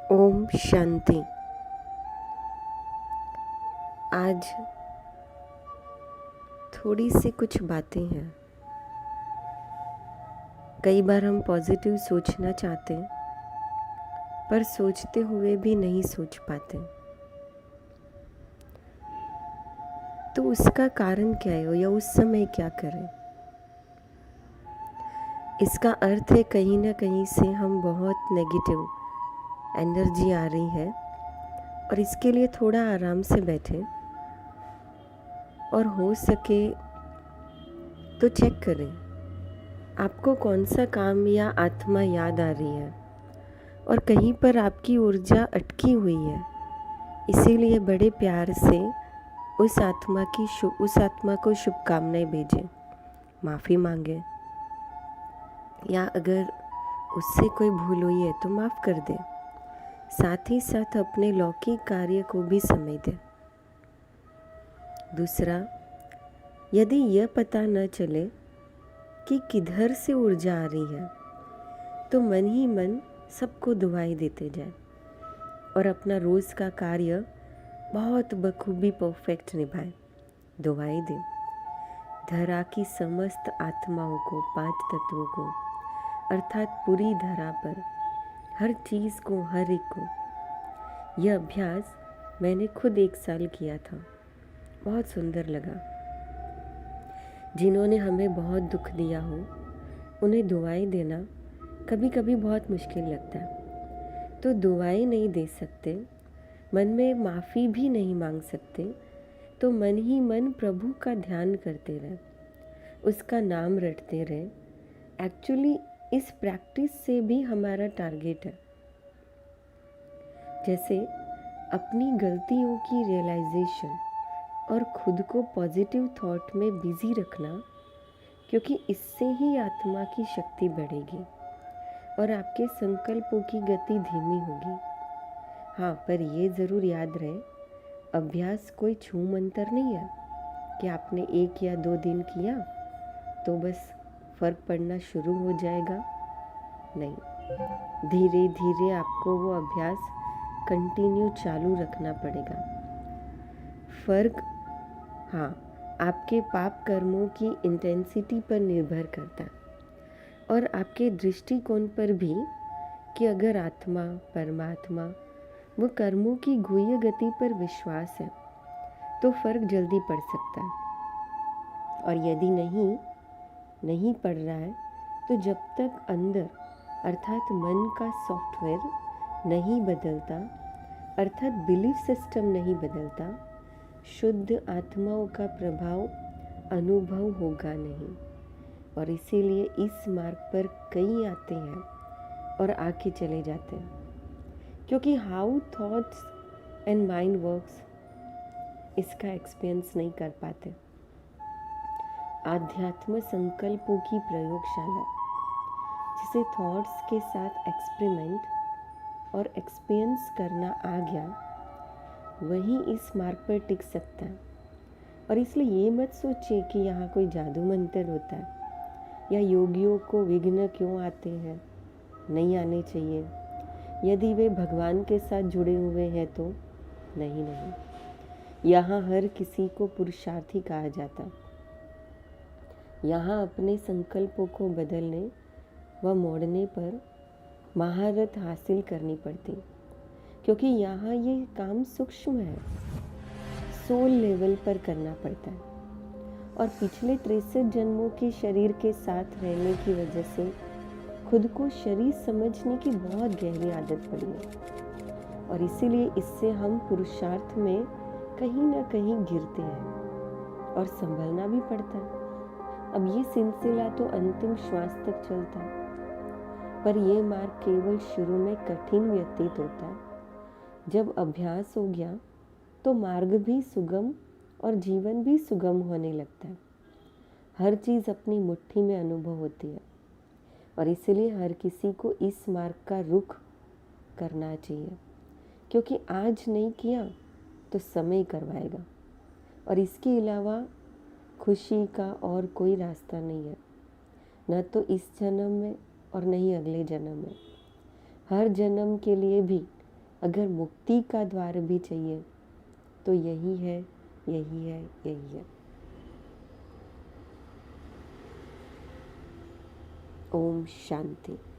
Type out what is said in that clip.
ओम शांति। आज थोड़ी सी कुछ बातें हैं। कई बार हम पॉजिटिव सोचना चाहते हैं, पर सोचते हुए भी नहीं सोच पाते। तो उसका कारण क्या है या उस समय क्या करें? इसका अर्थ है कहीं ना कहीं से हम बहुत नेगेटिव एनर्जी आ रही है और इसके लिए थोड़ा आराम से बैठे और हो सके तो चेक करें आपको कौन सा काम या आत्मा याद आ रही है और कहीं पर आपकी ऊर्जा अटकी हुई है। इसीलिए बड़े प्यार से उस आत्मा को शुभकामनाएं भेजें, माफ़ी मांगें, या अगर उससे कोई भूल हुई है तो माफ़ कर दें। साथ ही साथ अपने लौकिक कार्य को भी समय दें। दूसरा, यदि यह पता न चले कि किधर से ऊर्जा आ रही है तो मन ही मन सबको दुआएं देते जाए और अपना रोज़ का कार्य बहुत बखूबी परफेक्ट निभाए। दुआएं दें धरा की समस्त आत्माओं को, 5 तत्वों को, अर्थात पूरी धरा पर हर चीज़ को, हर एक को। यह अभ्यास मैंने खुद 1 साल किया था, बहुत सुंदर लगा। जिन्होंने हमें बहुत दुख दिया हो उन्हें दुआएं देना कभी कभी बहुत मुश्किल लगता है। तो दुआएं नहीं दे सकते, मन में माफ़ी भी नहीं मांग सकते, तो मन ही मन प्रभु का ध्यान करते रहे, उसका नाम रटते रहे। एक्चुअली इस प्रैक्टिस से भी हमारा टारगेट है, जैसे अपनी गलतियों की रियलाइजेशन और खुद को पॉजिटिव थॉट में बिजी रखना, क्योंकि इससे ही आत्मा की शक्ति बढ़ेगी और आपके संकल्पों की गति धीमी होगी। हाँ, पर ये ज़रूर याद रहे, अभ्यास कोई छू मंतर नहीं है कि आपने 1 या 2 दिन किया तो बस फ़र्क पड़ना शुरू हो जाएगा। नहीं, धीरे धीरे आपको वो अभ्यास कंटिन्यू चालू रखना पड़ेगा। फ़र्क हाँ, आपके पाप कर्मों की इंटेंसिटी पर निर्भर करता है और आपके दृष्टिकोण पर भी, कि अगर आत्मा, परमात्मा वो कर्मों की गुह्य गति पर विश्वास है तो फ़र्क जल्दी पड़ सकता है। और यदि नहीं पड़ रहा है तो जब तक अंदर अर्थात मन का सॉफ्टवेयर नहीं बदलता, अर्थात बिलीफ सिस्टम नहीं बदलता, शुद्ध आत्माओं का प्रभाव अनुभव होगा नहीं। और इसीलिए इस मार्ग पर कई आते हैं और आके चले जाते हैं, क्योंकि how thoughts and mind works इसका एक्सपीरियंस नहीं कर पाते। आध्यात्म संकल्पों की प्रयोगशाला, जिसे थॉट्स के साथ एक्सपेरिमेंट और एक्सपीरियंस करना आ गया, वही इस मार्ग पर टिक सकता है। और इसलिए ये मत सोचिए कि यहाँ कोई जादू मंत्र होता है या योगियों को विघ्न क्यों आते हैं, नहीं आने चाहिए। यदि वे भगवान के साथ जुड़े हुए हैं तो नहीं। यहाँ हर किसी को पुरुषार्थी कहा जाता। यहाँ अपने संकल्पों को बदलने व मोड़ने पर महारत हासिल करनी पड़ती, क्योंकि यहाँ ये काम सूक्ष्म है, सोल लेवल पर करना पड़ता है। और पिछले 63 जन्मों के शरीर के साथ रहने की वजह से खुद को शरीर समझने की बहुत गहरी आदत पड़ी है और इसीलिए इससे हम पुरुषार्थ में कहीं ना कहीं गिरते हैं और संभलना भी पड़ता है। अब ये सिलसिला तो अंतिम श्वास तक चलता है, पर यह मार्ग केवल शुरू में कठिन व्यतीत होता है। जब अभ्यास हो गया तो मार्ग भी सुगम और जीवन भी सुगम होने लगता है। हर चीज़ अपनी मुट्ठी में अनुभव होती है और इसलिए हर किसी को इस मार्ग का रुख करना चाहिए, क्योंकि आज नहीं किया तो समय करवाएगा और इसके अलावा खुशी का और कोई रास्ता नहीं है, न तो इस जन्म में और न ही अगले जन्म में। हर जन्म के लिए भी अगर मुक्ति का द्वार भी चाहिए तो यही है, यही है, यही है। ओम शांति।